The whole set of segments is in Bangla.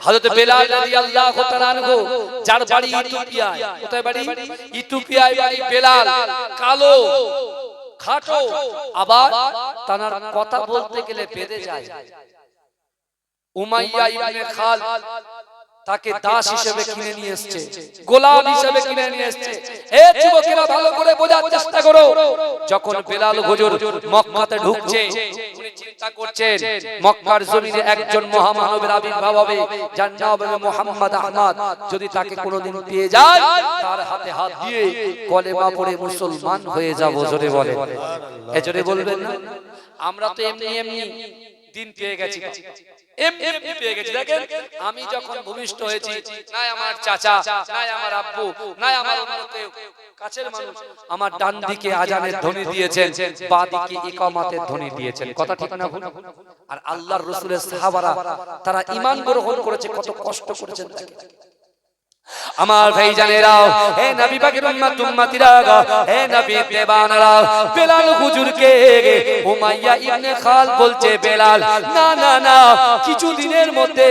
হযরত বেলাল রাদিয়াল্লাহু তাআলা আনহু যার বাড়ি ইথিওপিয়ায়, কোথায় বাড়ি? ইথিওপিয়ায় বাড়ি বেলাল, কালো খাটো, আবার তার কথা বলতে গেলে বেঁধে যায়। উমাইয়া ইবনে খালদ তাকে দাস হিসেবে কিনে নিয়ে এসেছে, গোলাম হিসেবে কিনে নিয়ে এসেছে। এ যুবকেরা ভালো করে বোঝার চেষ্টা করো, যখন বেলাল হুজুর মক্কাতে ঢুকছে উনি চিন্তা করছেন মক্কার জমিনে একজন মহামানবের আবির্ভাব হবে, যার নাম হবে মুহাম্মদ আহমদ। যদি তাকে কোনোদিন পেয়ে যায় তার হাতে হাত দিয়ে কলেমা পড়ে মুসলমান হয়ে যাব। জোরে বলে, এ জোরে বলবেন না? আমরা তো এমনি এমনি দিন পেয়ে গেছি, এমনি পেয়ে গেছি। দেখেন আমি যখন ভূমিষ্ঠ হয়েছি, না আমার চাচা, না আমার আব্বু, না আমার অন্য কেউ কাছের মানুষ আমার ডান দিকে আজানের ধ্বনি দিয়েছেন, বাঁ দিকে ইকামতের ধ্বনি দিয়েছেন। কথা ঠিক না ভুল? আর আল্লাহর রাসূলের সাহাবারা তারা ঈমান গ্রহণ করেছে, কত কষ্ট করেছেন। আমার ভাইজানেরা, হে নবী পাকের উম্মতিরা, হে নবী দেবানরা, বেলাল হুজুরকে উমাইয়া ইবনে খালদ বলছে, বেলাল না না না, কিছু দিনের মধ্যে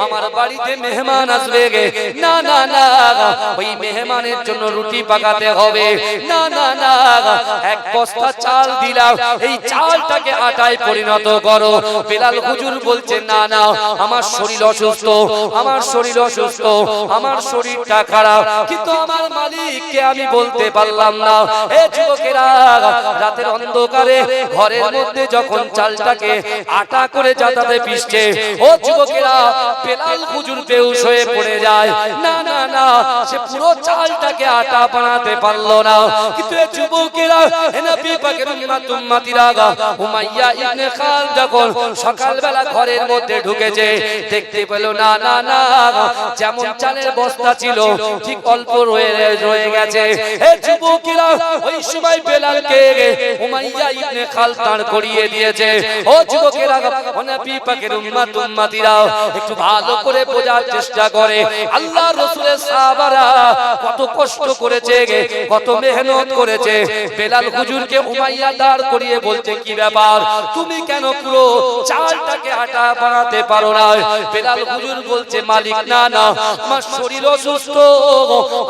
আমার বাড়িতে মেহমান আসবে, না না না, ওই মেহমানের জন্য রুটি পাকাতে হবে, না না না, এক বস্তা চাল দিলাম, এই চালটাকে আটায় পরিণত করো। বেলাল হুজুর বলছে, না না, আমার শরীর অসুস্থ, আমার শরীর অসুস্থ, আমার শরীরটা খারাপ, কিন্তু আমার মালিককে আমি বলতে পারলাম না। এ যুবকেরা, রাতের অন্ধকারে ঘরের মধ্যে যখন চালটাকে আটা করে যাতাতে পিষছে, ও যুবকেরা, বেলাল হুজুর বেহুশ হয়ে পড়ে যায়। না না না, সে পুরো চালটাকে আটা বানাতে পারলো না। কিন্তু এ যুবকেরা, হে নবী পাকের উম্মতিরা, উমাইয়া ইবনে খালদ যখন সকালবেলা ঘরের মধ্যে ঢুকেছে, দেখতে পেল না না না, যেমন চালের বস্তা ছিল ঠিক অল্প রয়ে গেছে। হে যুবকেরা, ওই সময় বেলালকে উমাইয়া ইবনে খালদ দাঁড় করিয়ে দিয়েছে। ও যুবকেরা, ও নবী পাকের উম্মতিরা, একটু ভালো করে বোঝার চেষ্টা করে। আল্লাহর রাসূলের সাহাবারা কত কষ্ট করেছে, কত মেহনত করেছে। বেলাল হুজুরকে উমাইয়া দাঁড় করিয়ে বলতে, কি ব্যাপার, তুমি কেন পুরো চালটাকে আটা বানাতে পারো না? বেলাল হুজুর বলছে, মালিক না না, আমার শরীর অসুস্থ,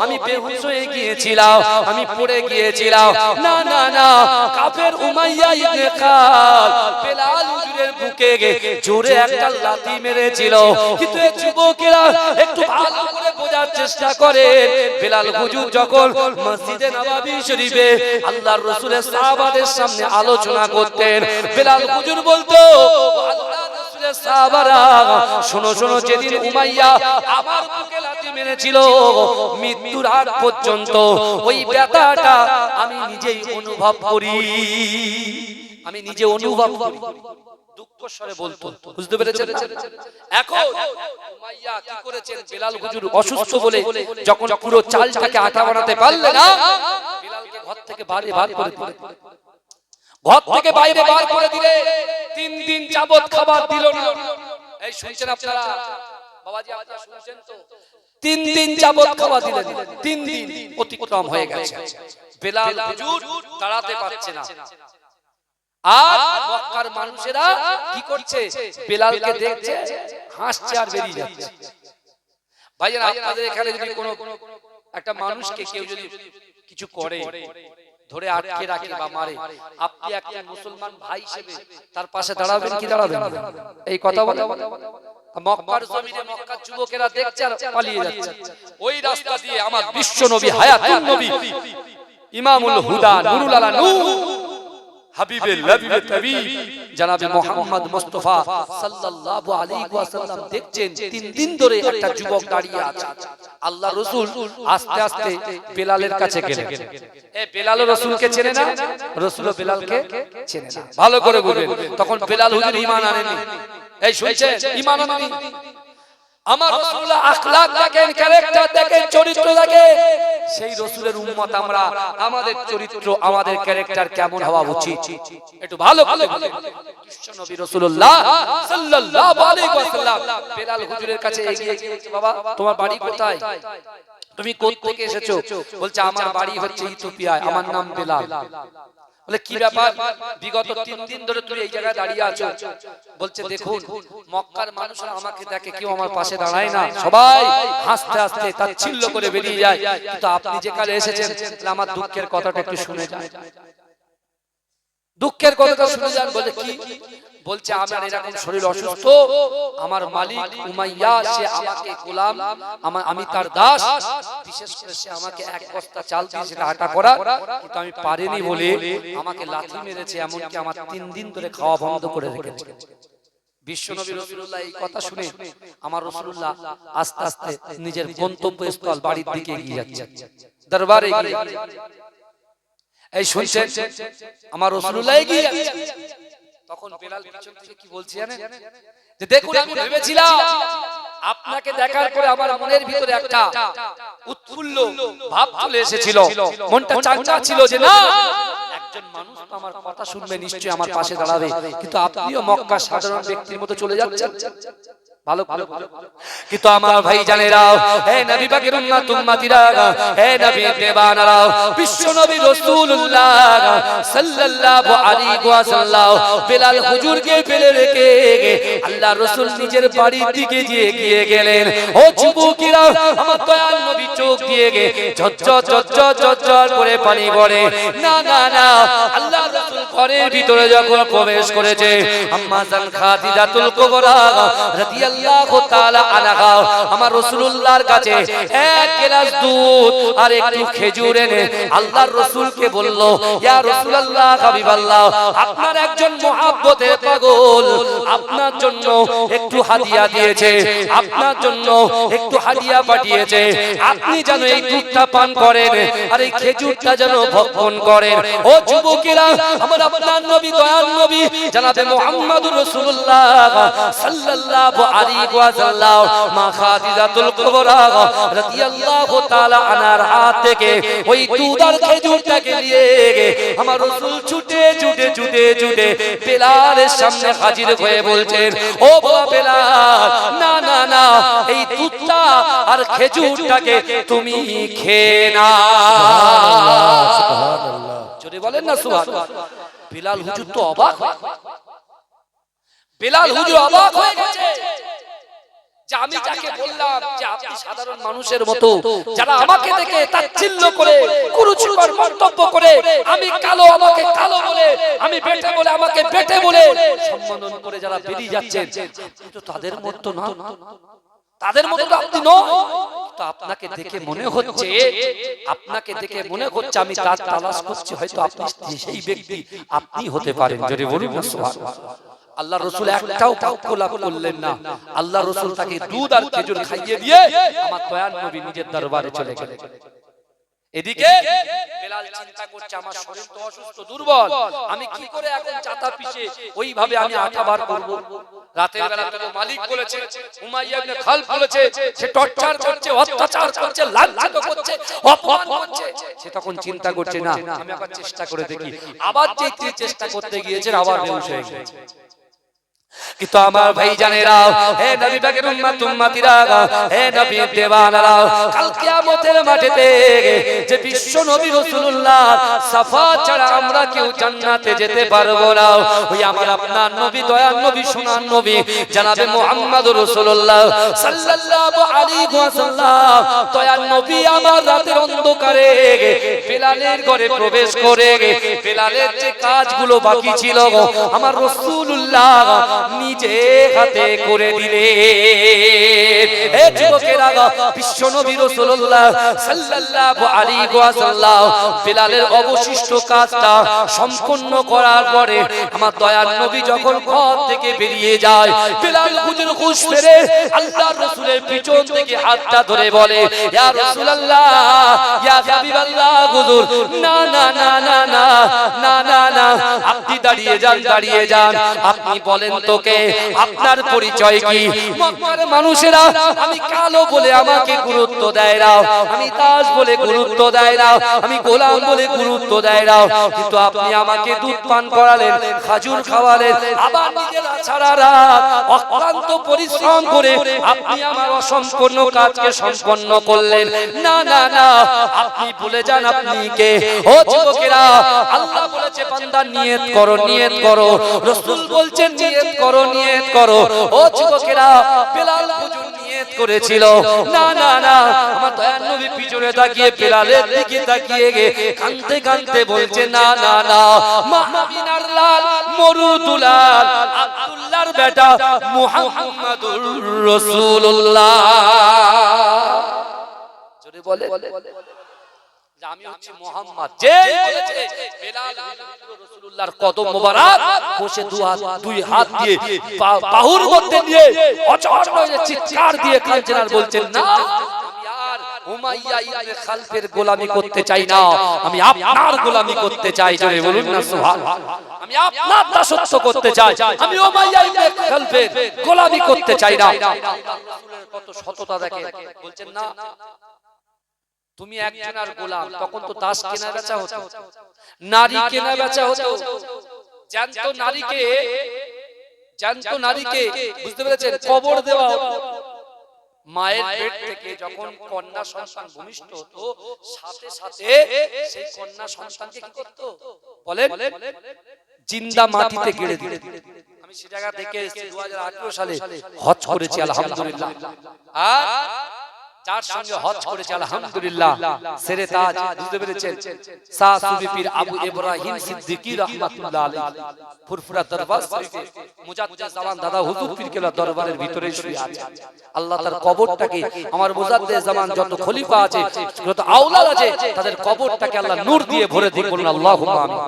আমি বেহুশ হয়ে গিয়েছিলাম, আমি পড়ে গিয়েছিলাম। না না না, কাফের উমাইয়া ইবনে খালদ বেলাল হুজুরের বুকে জোরে একটা লাথি মেরেছিল। কিন্তু এই যুবকেরা একটু ভালো করে বোঝার চেষ্টা করেন, বেলাল হুজুর যখন মসজিদে নববী শরীফে আল্লাহর রাসূলের সাহাবাদের সামনে আলোচনা করতেন, বেলাল হুজুর বলতো, আল্লাহর রাসূলের সাহাবারা শোনো শোনো, যেদিন উমাইয়া আমার বুকে লাথি মেরেছিল, মৃত্যুর আগ পর্যন্ত ওই ব্যথাটা আমি নিজেই অনুভব করি, আমি নিজে অনুভব করি। দুঃখ স্বরে বলতো, বুঝতে পেরেছেন? এখন উমাইয়া কি করেছেন, বেলাল হুজুর অসুস্থ বলে যখন পুরো চালটাকে আটা বানাতে পারলে না, বেলালকে ঘর থেকে বাইরে বার করে দিলেন। ঘর থেকে বাইরে বার করে দিলে 3 দিন যাবত খাবার দিল না। এই শুনছেন আপনারা বাবাজি, আপনারা শুনছেন তো? 3 দিন যাবত খাবার দিলেন, 3 দিন অতিক্রম হয়ে গেছে। বেলাল হুজুর দাঁড়াতে পারছে না। আর মক্কার মানুষেরা কি করছে, বেলালকে দেখছে, হাসছে আর বেরিয়ে যাচ্ছে। ভাইজান, আপনাদের এখানে যদি কোনো একটা মানুষকে কেউ যদি কিছু করে, ধরে আটকে রাখে বা মারে, আপনি একটা মুসলমান ভাই হিসেবে তার পাশে দাঁড়াবেন কি দাঁড়াবেন? এই কথা বলে মক্কার জমিনে মক্কার যুবকেরা দেখছে আর পালিয়ে যাচ্ছে। ওই রাস্তা দিয়ে আমার বিশ্ব নবী, হায়াতুন নবী, ইমামুল হুদা, নুরুল আলা নূর, হাবিবে লাবিবে তাবিব জনাবে মুহাম্মদ মুস্তাফা সাল্লাল্লাহু আলাইহি ওয়াসাল্লাম দেখছেন 3 দিন ধরে একটা যুবক দাঁড়িয়ে আছে। আল্লাহর রাসূল আস্তে আস্তে বেলালের কাছে গেলেন। এ বেলাল রাসূলকে চেনে না, রাসূল বেলালকে চেনে না। ভালো করে বলবেন, তখন বেলাল হুজুর ঈমান আনেনি। এই শুনছেন, ঈমান আনেনি। আমার রাসূলের আখলাক দেখেন, ক্যারেক্টার দেখেন, চরিত্র দেখেন। সেই রাসূলের উম্মত আমরা, আমাদের চরিত্র, আমাদের ক্যারেক্টার কেমন হওয়া উচিত একটু ভালো করে বলেন। বিশ্ব নবী রাসূলুল্লাহ সাল্লাল্লাহু আলাইহি ওয়াসাল্লাম বেলাল হুজুরের কাছে এগিয়ে গিয়ে, বাবা তোমার বাড়ি কোথায়, তুমি কোথা থেকে এসেছো? বলছে আমার বাড়ি হচ্ছে ইথিওপিয়ায়, আমার নাম বেলাল। বলে কি ব্যাপার, বিগত 3 দিন ধরে তুমি এই জায়গায় দাঁড়িয়ে আছো? বলছে দেখুন, মক্কার মানুষরা আমাকে দেখে, কেউ আমার পাশে দাঁড়ায় না, সবাই হাসতে হাসতে তাচ্ছিল্য করে বেরিয়ে যায়, কিন্তু আপনি যেখানে এসেছেন আমার দুঃখের কথাটা একটু শুনে যান, দুঃখের কথাটা শুনে যান। বলে কি? বলছে আমার এরকম শরীর অসুস্থ, আমার মালিক উমাইয়া সে আমাকে গোলাম, আমি তার দাস, বিশেষ করে সে আমাকে এক বস্তা চাল দিয়েছে আটা করা, কিন্তু আমি পারিনি বলে আমাকে লাথি মেরেছে, এমনকি আমার 3 দিন ধরে খাওয়া বন্ধ করে রেখেছে। বিশ্বনবী রাসূলুল্লাহ এই কথা শুনে আমার রাসূলুল্লাহ আস্তে আস্তে নিজের গন্তব্যস্থল বাড়ির দিকে এগিয়ে যাচ্ছে, দরবারে এগিয়ে যাচ্ছে। এই শুনছেন আমার রাসূলুল্লাহ এগিয়ে যাচ্ছে, তখন বেলাল পিছন থেকে কি বলছে জানেন? যে দেখুন, আমি ভেবেছিলাম আপনাকে দেখার পরে আমার মনের ভিতরে একটা উৎফুল্ল ভাব চলে এসেছিল, মনটা চাঙ্গা ছিল যে না, একজন মানুষ তো আমার কথা শুনবে, নিশ্চয়ই আমার পাশে দাঁড়াবে, কিন্তু আপনিও মক্কার সাধারণ ব্যক্তির মতো চলে যাচ্ছেন। ভালো ভালো, কিন্তু আমার ভাই জানেরা, হে নবী পাকের উম্মত উম্মতিরা, হে নবী দেবানারা, বিশ্ব নবী রাসূলুল্লাহ সাল্লাল্লাহু আলাইহি ওয়াসাল্লাম বেলাল হুজুরকে ফেলে রেখে আল্লাহ রাসূল নিজের বাড়ির দিকে গিয়ে গেলেন। ও যুবকেরা, আমার দয়াল নবী চোখ দিয়ে ঝরঝর করে পানি পড়ে। না না না, আল্লাহ রাসূল ঘরের ভিতরে যখন প্রবেশ করেছে, আম্মা জান খাদিজাতুল কুবরা রাদিয়াল্লাহু তাআলা আনহা আমার রাসূলুল্লাহর কাছে এক গ্লাস দুধ আর একটু খেজুর এনে আল্লাহর রাসূলকে বলল, ইয়া রাসূলুল্লাহ, হাবিবাল্লাহ, আপনার একজন মুহাব্বতের পাগল আপনার জন্য একটু হাদিয়া দিয়েছে, আপনার জন্য একটু হাদিয়া পাঠিয়েছে, আপনি যেন এই দুধটা পান করেন আর এই খেজুরটা যেন ভক্ষণ করেন। ও যুবকেরা, আমার আপনার নবী, দয়াল নবী জনাবে মুহাম্মদুর রাসূলুল্লাহ সাল্লাল্লাহু আলাইহি ওয়াসাল্লাম মা খাদিজাতুল কুবরা রাদিয়াল্লাহু তাআলা আনহার হাত থেকে ওই দুধ আর খেজুরটাকে নিয়ে আমার রাসূল ছুটে বেলালের সামনে হাজির হয়ে বলছেন, ও বাবা বেলাল, না না না, এই দুধটা আর খেজুরটাকে তুমি খেয়ে না। সুবহানাল্লাহ, জোরে বলেন না সুবহানাল্লাহ। বেলাল হুজুর তো অবাক, বেলাল হুজুর অবাক হয়ে গেছে যে আমি যাকে বললাম যে আপনি সাধারণ মানুষের মতো, যারা আমাকে দেখে তাচ্ছিল্য করে কুরুচিকর মন্তব্য করে, আমি কালো আমাকে কালো বলে, আমি বেটে বলে আমাকে বেটে বলে সম্বোধন করে যারা বেরিয়ে যাচ্ছেন, আপনি তো তাদের মতো না, তাদের মতো তো আপনি নন। তো আপনাকে দেখে মনে হচ্ছে, আমি তার তালাশ করছি, হয়তো আপনি সেই ব্যক্তি, আপনি হতে পারেন। যদি বলুন না সুবহানাল্লাহ। আল্লাহ রাসূল একটাও বাক্য লাভ করলেন না, আল্লাহ রাসূল তাকে দুধ আর খেজুর খাইয়ে দিয়ে আমার দয়াল নবী নিজের দরবারে চলে গেলেন। এদিকে বেলাল চিন্তা করছে, আমার শরীর তো অসুস্থ, দুর্বল, আমি কি করে এখন চাতা পিষে ওইভাবে আমি আটা বার করব? রাতের বেলা তো মালিক বলেছে, উমাইয়া ইবনে খালফ বলেছে, সে টর্চার করছে, অত্যাচার করছে, লাঞ্ছিত করছে, অপমান করছে। সে তখন চিন্তা করছে, না, আমি আবার চেষ্টা করে দেখি। আবার যে চেষ্টা করতে গিয়েছে, আবার বেহুশ হয়ে গেছে। কিন্তু আমার ভাই জানেরা, হে নবী পাকের উম্মত উম্মতিরা, হে নবী দেওয়ানারা, কাল কিয়ামতের মাঠেতে যে বিশ্ব নবী রাসূলুল্লাহ সাফা ছাড়া আমরা কেউ জান্নাতে যেতে পারবো না, ওই আমার আপনার নবী, দয়াল নবী, সোনার নবী জনাবে মুহাম্মদুর রাসূলুল্লাহ সাল্লাল্লাহু আলাইহি ওয়াসাল্লাম দয়াল নবী আমার রাতের অন্ধকারে বেলালের ঘরে প্রবেশ করে বেলালের যে কাজগুলো বাকি ছিল আমার রাসূলুল্লাহ নিজে হাতে করে দিলেন। হে যুবকেরা, বিশ্ব নবী রাসূলুল্লাহ সাল্লাল্লাহু আলাইহি ওয়াসাল্লাম বেলালের অবশিষ্ট কাজটা সম্পূর্ণ করার পরে আমার দয়াল নবী যখন ঘর থেকে বেরিয়ে যায়, বেলাল হুজুর হুঁশ ফেরে আল্লাহর রাসূলের পিছন থেকে হাতটা ধরে বলে, ইয়া রাসূলুল্লাহ, ইয়া হাবিবাল্লাহ হুজুর, না না না না না না না না, আপনি দাঁড়িয়ে যান, আপনি বলেন তোকে আপনার পরিচয় কি? মক্কার মানুষেরা আমি আমি কালো বলে আমাকে গুরুত্ব দেয় না, আমি দাস বলে গুরুত্ব দেয় না, আমি গোলাম বলে গুরুত্ব দেয় না, কিন্তু আপনি আমাকে দুধ পান করালেন, খাজুর খাওয়ালেন, আবার নিজেরা সারা রাত অক্লান্ত পরিশ্রম করে আপনি আমার অসম্পূর্ণ কাজকে সম্পন্ন করলেন। না না না, আপনি ভুলে যান আপনি কে। ও যুবকেরা, আল্লাহ বলেছে বান্দা নিয়ত করো, নিয়ত করো, রাসূল বলছেন নিয়ত করো, নিয়ত করো। ও যুবকেরা, বেলাল হুজুর নিয়ত করেছিল। না না না, আমার দয়ার নবী পিছনে তাকিয়ে বেলালের দিকে তাকিয়ে কাঁদতে কাঁদতে বলছে না না না, মাহবিনার লাল মরুদুলাল আব্দুল্লাহর বেটা মুহাম্মাদুর রাসূলুল্লাহ। জোরে বলে আমি হচ্ছি মুহাম্মদ। যে বলেছে বেলাল রাসূলুল্লাহর কদম মোবারক বসে দুই হাত দিয়ে বাহুর মধ্যে নিয়ে অচর হয়ে চিৎকার দিয়ে কাঁদছেন আর বলছেন না, আমি আর উমাইয়া ইবনে খালফের গোলামি করতে চাই না, আমি আপনার গোলামি করতে চাই। জোরে বলুন না সুবহানাল্লাহ। আমি আপনার দাসত্ব করতে চাই, আমি উমাইয়া ইবনে খালফের গোলামি করতে চাই না। রাসূলের কত সততা দেখে, বলছেন না তুমি একজনের গোলাম। তখন তো দাস কেনা বেচা হতো, নারী কেনা বেচা হতো, জ্যান্ত নারীকে বুঝতে পেরেছেন কবর দেওয়া হতো। মায়ের পেট থেকে যখন কন্যা সন্তান ভূমিষ্ঠ হতো, সাথে সাথে সেই কন্যা সন্তানকে কি করত বলেন, জিন্দা মাটিতে গেড়ে দিত। আমি সে জায়গা থেকে 2018 সালে হজ করেছি আলহামদুলিল্লাহ। আর যার সঙ্গে হজ করেছে আলহামদুলিল্লাহ সেরে তাজ, বুঝতে পেরেছেন, শাহ সুফি পীর আবু ইব্রাহিম সিদ্দিকী রাহমাতুল্লাহ আলাইহি ফুরফুরা দরবার শরীফে মুজাদ্দিদ জামান দাদা হুজুর পীর কেবলা দরবারের ভিতরে শুয়ে আছে। আল্লাহ তার কবরটাকে, আমার মুজাদ্দিদ জামান যত খলিফা আছে, যত আওলাদ আছে, তাদের কবরটাকে আল্লাহ নূর দিয়ে ভরে দিক। বলুন আল্লাহুম্মা আমিন।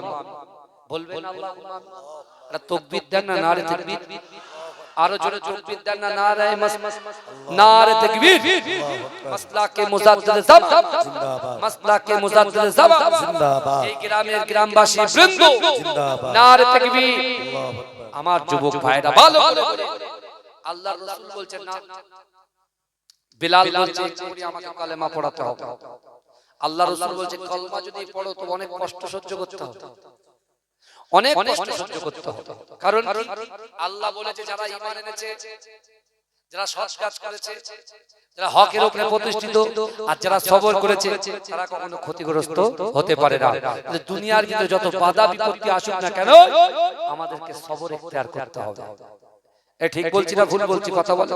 বলবেন আল্লাহুম্মা আমিন। এটা তাকবীর দেন না, নারে তাকবীর। আরো জোরে তাকবীর দেন না, নারে তাকবীর। মাসলাকে মুজাদ্দিদ জামান জিন্দাবাদ, মাসলাকে মুজাদ্দিদ জামান জিন্দাবাদ। এই গ্রামের গ্রামবাসী বৃন্দ জিন্দাবাদ, নারে তাকবীর। আল্লাহু আকবার। আমার যুবক ভাইরা ভালো করে আল্লাহর রাসূল বলছেন না, বিলাল বলছে আমাকে কালেমা পড়াতে হবে। আল্লাহর রাসূল বলছে কলমা যদি পড়ো তো অনেক কষ্ট সহ্য করতে হবে, অনেক কষ্ট সহ্য করতে হবে। কারণ আল্লাহ বলেছে যারা ঈমান এনেছে, যারা সৎ কাজ করেছে, যারা হকের উপরে প্রতিষ্ঠিত, আর যারা সবর করেছে, তারা কখনো ক্ষতিগ্রস্ত হতে পারে না। দুনিয়ার ভিতরে যত বাধা বিপত্তি আসুক না কেন, আমাদেরকে সবর ইখতিয়ার করতে হবে। এ ঠিক বলছি না ভুল বলছি? কথা বলো।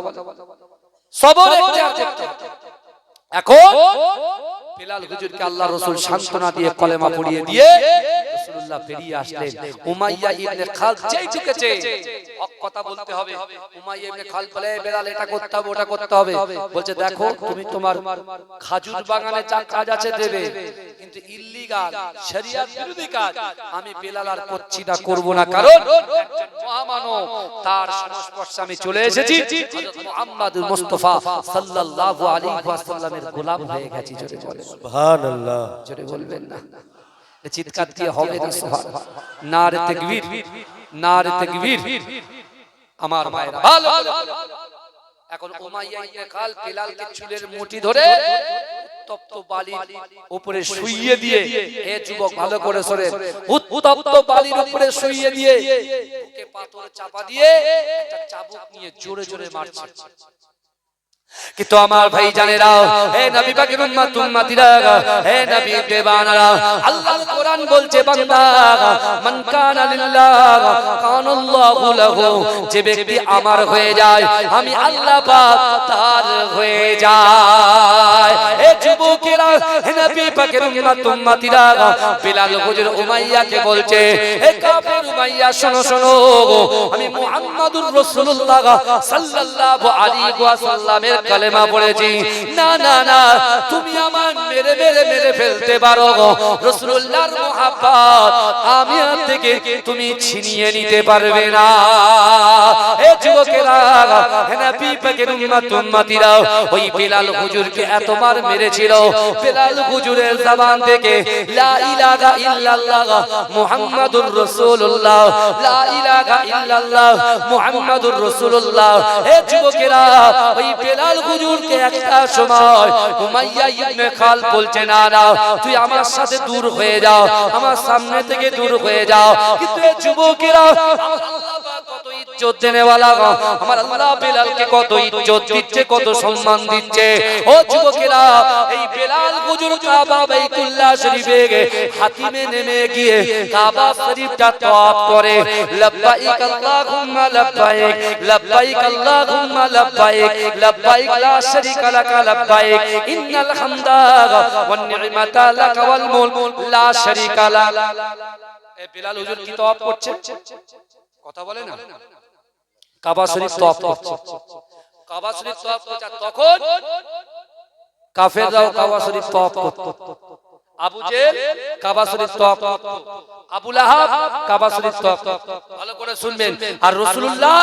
সবর ইখতিয়ার করতে হবে। এখন বেলাল হুজুরকে আল্লাহ রাসূল সান্তনা দিয়ে কলেমা পড়িয়ে দিয়ে রাসূলুল্লাহ বেরিয়ে আসলেন। উমাইয়া ইবনে খালদ যেই ঢুকেছে, হক কথা বলতে হবে। উমাইয়া ইবনে খালদ বলে বেলাল এটা করতে হবে, ওটা করতে হবে। বলছে দেখো তুমি তোমার খাজুর বাগানে যা কাজ আছে দেবে, কিন্তু ইল্লিগাল শরিয়ত বিরোধী কাজ আমি বেলাল আর করছি না, করব না। কারণ একজন মহামানব, তার সংস্পর্শে আমি চলে এসেছি, হযরত মুহাম্মদুর মুস্তাফা সাল্লাল্লাহু আলাইহি ওয়াসাল্লামের গোলাম হয়ে গেছি। জোরে বলেন সুবহানাল্লাহ। জোরে বলবেন না, চিৎকার দিয়ে হবে না সুবহানাল্লাহ। নারে তাকবীর, নারে তাকবীর। আমার মায়েরা ভালো। এখন উমাইয়া ইবনে খালদ বেলালকে চুলের মুঠি ধরে উত্তপ্ত বালির উপরে শুইয়ে দিয়ে, এ যুবক ভালো করে শুনেন, উত্তপ্ত বালির উপরে শুইয়ে দিয়ে বুকে পাথর চাপা দিয়ে একটা চাবুক নিয়ে জোরে জোরে মারছে। কিন্তু আমার ভাই জানেরা, হে নবী পাকের উম্মত উম্মতিরা, হে নবী বেবানারা, আল্লাহর কোরআন বলছে বান্দা মান কানা লিল্লাহ কানাল্লাহু লাহু, যে ব্যক্তি আমার হয়ে যায় আমি আল্লাহ পাক তার হয়ে যায়। হে যুবকেরা, হে নবী পাকের উম্মত উম্মতিরা, বেলাল হুজুর উমাইয়াকে বলছে, হে কাফের উমাইয়া শোনো শোনো, আমি মুহাম্মাদুর রাসূলুল্লাহ সাল্লাল্লাহু আলাইহি ওয়াসাল্লামের কালেমা পড়েছি। না না না, তুমি আমার মেরে মেরে মেরে ফেলতে পারো, রাসূলুল্লাহর মুহাব্বত আমি আর থেকে তুমি ছিনিয়ে নিতে পারবে না। এ যুবকেরা, হে নবী পাকের উম্মত উম্মতিরা, ওই বেলাল হুজুরকে এতবার মেরেছিল, বেলাল হুজুরের জবান থেকে লা ইলাহা ইল্লাল্লাহ মুহাম্মাদুর রাসূলুল্লাহ, লা ইলাহা ইল্লাল্লাহ মুহাম্মাদুর রাসূলুল্লাহ। হে যুবকেরা, ওই বেলাল হুজুরকে একটা সময় উমাইয়া ইবনে খালদ বলছে, না না, তুই আমার সাথে দূর হয়ে যাও, আমার সামনে থেকে দূর হয়ে যাও। কিন্তু এই যুবকেরা আমার আল্লাহ পাক কত ইজ্জত দেনেওয়ালা, আমার আল্লাহ বেলালকে কত ইজ্জত দিচ্ছে, কত সম্মান দিচ্ছে। ও যুবকেরা, এই বেলাল হুজুর কাবা বাইতুল্লাহ শরীফে হাতিমে নেমে গিয়ে কাবা শরীফটা তওয়াফ করে, লব্বাইক আল্লাহুম্মা লব্বাইক, লব্বাইক আল্লাহুম্মা লব্বাইক, লব্বাইক লা শারীকা লাকা লব্বাইক, ইন্নাল হামদা ওয়ান নি'মাতা লাকা ওয়াল মুলক লা শারীকা লাক। এই বেলাল হুজুর কি তওয়াফ করছে? কথা বলে না, কাবা শরীফ তওয়াফ করছে। কাবা শরীফ তওয়াফ করছে, তখন কাফেররাও কাবা শরীফ তওয়াফ করত। আবু জেহেল কাবা শরীফ তওয়াফ করত, আবু লাহাব কাবা শরীফ তওয়াফ করত। ভালো করে শুনবেন। আর রাসূলুল্লাহ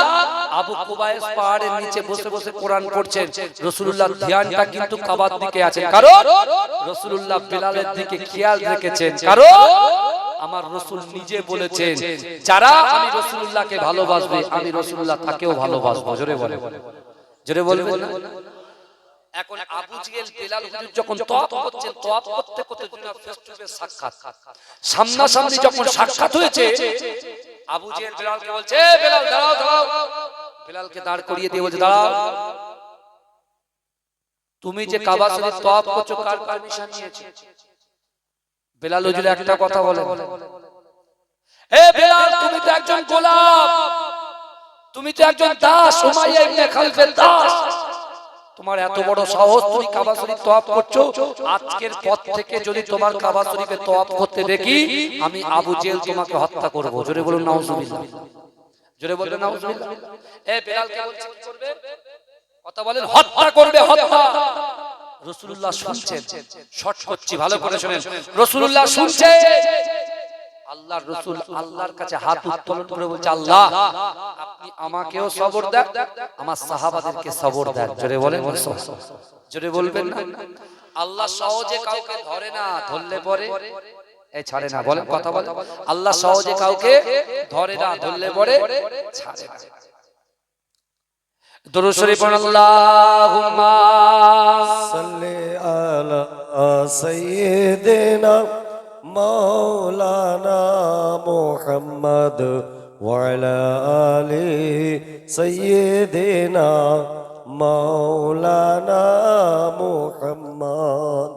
আবু কুবাইস পাহাড়ের নিচে বসে বসে কোরআন পড়ছেন। রাসূলুল্লাহর ধ্যানটা কিন্তু কাবার দিকে আছে, কারণ রাসূলুল্লাহ বিলালের দিকে খেয়াল রেখেছেন। কারণ আমার রাসূল নিজে বলেছেন, যারা আমি রাসূলুল্লাহকে ভালোবাসবে, আমি রাসূলুল্লাহ তাকেও ভালোবাসবো। জোরে বলে, জোরে বলবেন না? এখন আবু জেহেল বেলাল হুজুর যখন তওয়াফ করছেন, তওয়াফ করতে করতে দুটো ফেস টু ফেস সাক্ষাৎ, সামনাসামনি যখন সাক্ষাৎ হয়েছে, আবু জেহেল বেলালকে বলছে, বেলাল দাঁড়াও দাঁড়াও। বেলালকে দাঁড় করিয়ে দিয়ে বলছে, দাঁড়াও, তুমি যে কাবা শরীফ তওয়াফ করছো, কার পারমিশন নিয়েছো? বেলাল হুজুর একটা কথা বলেন, এ বেলাল, তুমি তো একজন গোলাম, তুমি তো একজন দাস, উমাইয়া ইবনে খালদের দাস। তোমার এত বড় সাহস, তুমি কাবা শরীফ তওয়াফ করছো? আজকের পর থেকে যদি তোমার কাবা শরীফে তওয়াফ করতে দেখি, আমি আবু জেহেল তোমাকে হত্যা করব। জোরে বলুন নাউজুবিল্লাহ, জোরে বলুন নাউজুবিল্লাহ। এ বেলালকে বলছে কি করবে? কথা বলেন, হত্যা করবে, হত্যা। রাসূলুল্লাহ শুনছেন, শর্ট করছি, ভালো করে শুনেন। রাসূলুল্লাহ শুনছে, আল্লাহর রাসূল আল্লাহর কাছে হাত উত্তোলন করে বলছে, আল্লাহ আপনি আমাকেও সবর দেন, আমার সাহাবাদেরকে সবর দেন। জোরে বলেন, জোরে বলবেন না? আল্লাহ সহজে কাউকে ধরে না, ধরলে পরে এই ছাড়ে না। বলেন, কথা বলেন। আল্লাহ সহজে কাউকে ধরে না, ধরলে পরে ছাড়ে না। দুরূদ শরীফ পড়ুন, আল্লাহুম্মা সাল্লি আলা সাইয়্যিদিনা মাওলানা মুহাম্মদ ওয়া আলা আলি সাইয়্যিদিনা মাওলানা মুহাম্মদ।